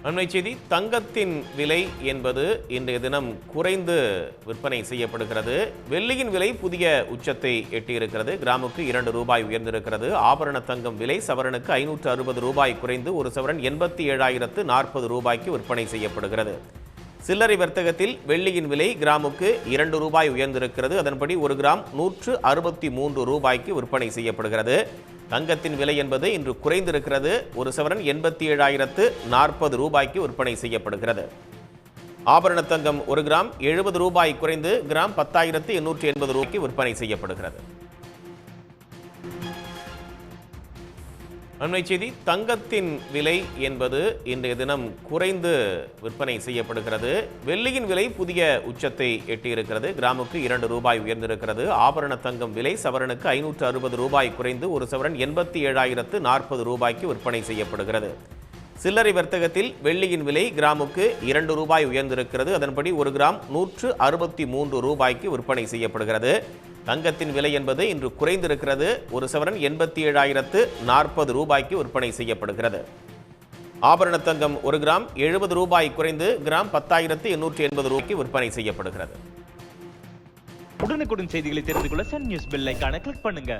அண்மை செய்தி தங்கத்தின் விலை என்பது இன்றைய தினம் குறைந்து விற்பனை செய்யப்படுகிறது. வெள்ளியின் விலை புதிய உச்சத்தை எட்டியிருக்கிறது. கிராமுக்கு 2 ரூபாய் உயர்ந்திருக்கிறது. ஆபரண தங்கம் விலை சவரனுக்கு 560 ரூபாய் குறைந்து ஒரு சவரன் 87,040 ரூபாய்க்கு விற்பனை செய்யப்படுகிறது. சில்லறை வர்த்தகத்தில் வெள்ளியின் விலை கிராமுக்கு 2 ரூபாய் உயர்ந்திருக்கிறது. அதன்படி ஒரு கிராம் 163 ரூபாய்க்கு விற்பனை செய்யப்படுகிறது. தங்கத்தின் விலை என்பது இன்று குறைந்திருக்கிறது. ஒரு சவரன் 87,040 ரூபாய்க்கு விற்பனை செய்யப்படுகிறது. ஆபரண தங்கம் ஒரு கிராம் 70 ரூபாய் குறைந்து கிராம் 10,880 ரூபாய்க்கு விற்பனை செய்யப்படுகிறது. அண்மை செய்தி தங்கத்தின் விலை என்பது இன்றைய தினம் குறைந்து விற்பனை செய்யப்படுகிறது. வெள்ளியின் விலை புதிய உச்சத்தை எட்டியிருக்கிறது. கிராமுக்கு 2 ரூபாய் உயர்ந்திருக்கிறது. ஆபரண தங்கம் விலை சவரனுக்கு 560 ரூபாய் குறைந்து ஒரு சவரன் 87,040 ரூபாய்க்கு விற்பனை செய்யப்படுகிறது. சில்லறை வர்த்தகத்தில் வெள்ளியின் விலை கிராமுக்கு 2 ரூபாய் உயர்ந்திருக்கிறது. அதன்படி ஒரு கிராம் 163 ரூபாய்க்கு விற்பனை செய்யப்படுகிறது. தங்கத்தின் விலை என்பது இன்று குறைந்திருக்கிறது. ஒரு சவரன் 87,040 ரூபாய்க்கு விற்பனை செய்யப்படுகிறது. ஆபரண தங்கம் ஒரு கிராம் 70 ரூபாய் குறைந்து கிராம் 10,880 ரூபாய்க்கு விற்பனை செய்யப்படுகிறது. உடனுக்குடன் செய்திகளை தெரிந்து கொள்ள சன் நியூஸ் பெல் ஐகானை கிளிக் பண்ணுங்க.